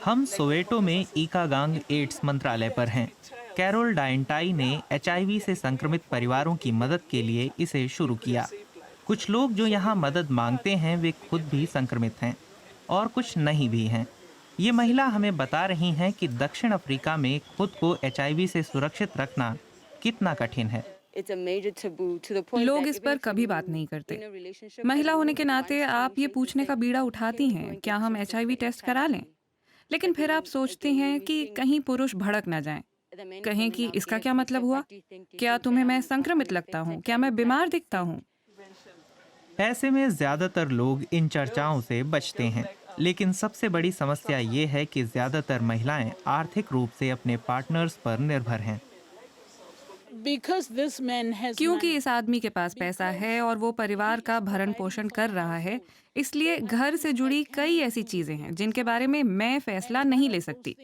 हम सोवेटो में ईकागांग एड्स मंत्रालय पर हैं। कैरोल डायंटाई ने एचआईवी से संक्रमित परिवारों की मदद के लिए इसे शुरू किया। कुछ लोग जो यहाँ मदद मांगते हैं वे खुद भी संक्रमित हैं और कुछ नहीं भी हैं। ये महिला हमें बता रही हैं कि दक्षिण अफ्रीका में खुद को एचआईवी से सुरक्षित रखना कितना कठिन है। लोग इस पर कभी बात नहीं करते। महिला होने के नाते आप ये पूछने का बीड़ा उठाती हैं, क्या हम एचआईवी टेस्ट करा लें? लेकिन फिर आप सोचते हैं कि कहीं पुरुष भड़क ना जाएं, कहें कि इसका क्या मतलब हुआ? क्या तुम्हें मैं संक्रमित लगता हूँ? क्या मैं बीमार दिखता हूँ? ऐसे में ज्यादातर लोग इन चर्चाओं से बचते हैं। लेकिन सबसे बड़ी समस्या ये है कि ज्यादातर महिलाएं आर्थिक रूप से अपने पार्टनर्स पर निर्भर हैं। क्योंकि इस आदमी के पास पैसा है और वो परिवार का भरण पोषण कर रहा है, इसलिए घर से जुड़ी कई ऐसी चीजें हैं जिनके बारे में मैं फैसला नहीं ले सकती।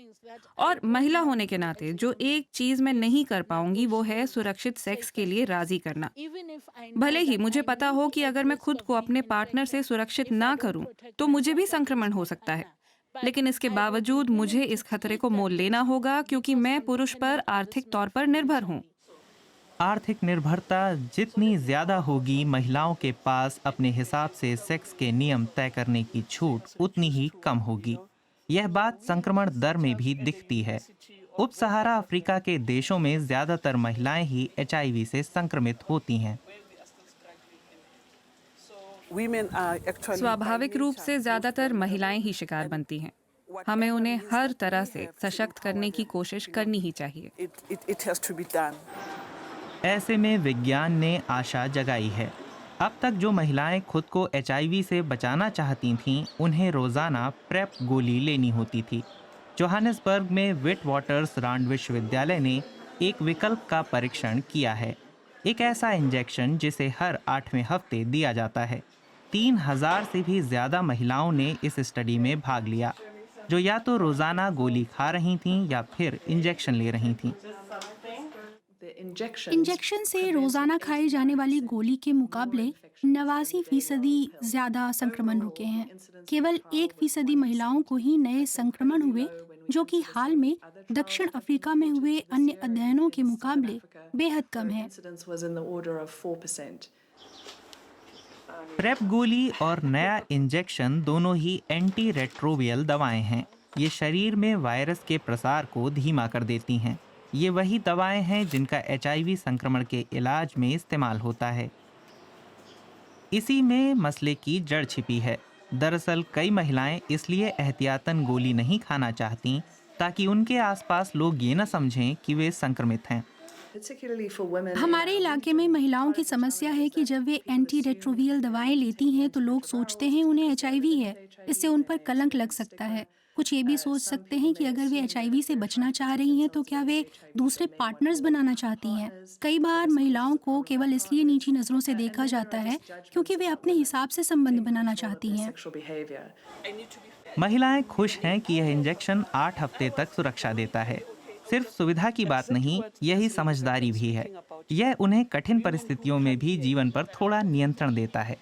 और महिला होने के नाते जो एक चीज मैं नहीं कर पाऊंगी वो है सुरक्षित सेक्स के लिए राजी करना। भले ही मुझे पता हो कि अगर मैं खुद को अपने पार्टनर से सुरक्षित ना करूं तो मुझे भी संक्रमण हो सकता है, लेकिन इसके बावजूद मुझे इस खतरे को मोल लेना होगा क्योंकि मैं पुरुष पर आर्थिक तौर पर निर्भर हूं। आर्थिक निर्भरता जितनी ज्यादा होगी, महिलाओं के पास अपने हिसाब से सेक्स के नियम तय करने की छूट उतनी ही कम होगी। यह बात संक्रमण दर में भी दिखती है। उप सहारा अफ्रीका के देशों में ज्यादातर महिलाएं ही एचआईवी से संक्रमित होती हैं। स्वाभाविक रूप से ज्यादातर महिलाएं ही शिकार बनती हैं। हमें उन्हें हर तरह से सशक्त करने की कोशिश करनी ही चाहिए। ऐसे में विज्ञान ने आशा जगाई है। अब तक जो महिलाएं खुद को एचआईवी से बचाना चाहती थीं, उन्हें रोजाना प्रेप गोली लेनी होती थी। जोहानिसबर्ग में विट वाटर्स रांड विश्वविद्यालय ने एक विकल्प का परीक्षण किया है। एक ऐसा इंजेक्शन जिसे हर 8वें हफ्ते दिया जाता है। 3000 से भी ज्यादा महिलाओं ने इस स्टडी में भाग लिया, जो या तो रोजाना गोली खा रही थीं या फिर इंजेक्शन ले रही थीं। इंजेक्शन से रोजाना खाई जाने वाली गोली के मुकाबले 89% ज्यादा संक्रमण रुके हैं। केवल 1% महिलाओं को ही नए संक्रमण हुए, जो कि हाल में दक्षिण अफ्रीका में हुए अन्य अध्ययनों के मुकाबले बेहद कम है। प्रेप गोली और नया इंजेक्शन दोनों ही एंटी रेट्रोवियल दवाएं हैं। ये शरीर में वायरस के प्रसार को धीमा कर देती हैं। ये वही दवाएं हैं जिनका एचआईवी संक्रमण के इलाज में इस्तेमाल होता है। इसी में मसले की जड़ छिपी है। दरअसल कई महिलाएं इसलिए एहतियातन गोली नहीं खाना चाहती ताकि उनके आसपास लोग ये न समझें कि वे संक्रमित हैं। हमारे इलाके में महिलाओं की समस्या है कि जब वे एंटी रेट्रोवियल दवाएं लेती हैं तो लोग सोचते हैं उन्हें एचआईवी है। इससे उन पर कलंक लग सकता है। कुछ ये भी सोच सकते हैं कि अगर वे एचआईवी से बचना चाह रही हैं तो क्या वे दूसरे पार्टनर्स बनाना चाहती हैं। कई बार महिलाओं को केवल इसलिए नीची नज़रों से देखा जाता है क्योंकि वे अपने हिसाब से संबंध बनाना चाहती हैं। महिलाएं खुश हैं कि यह इंजेक्शन 8 हफ्ते तक सुरक्षा देता है। सिर्फ सुविधा की बात नहीं, यही समझदारी भी है। यह उन्हें कठिन परिस्थितियों में भी जीवन पर थोड़ा नियंत्रण देता है।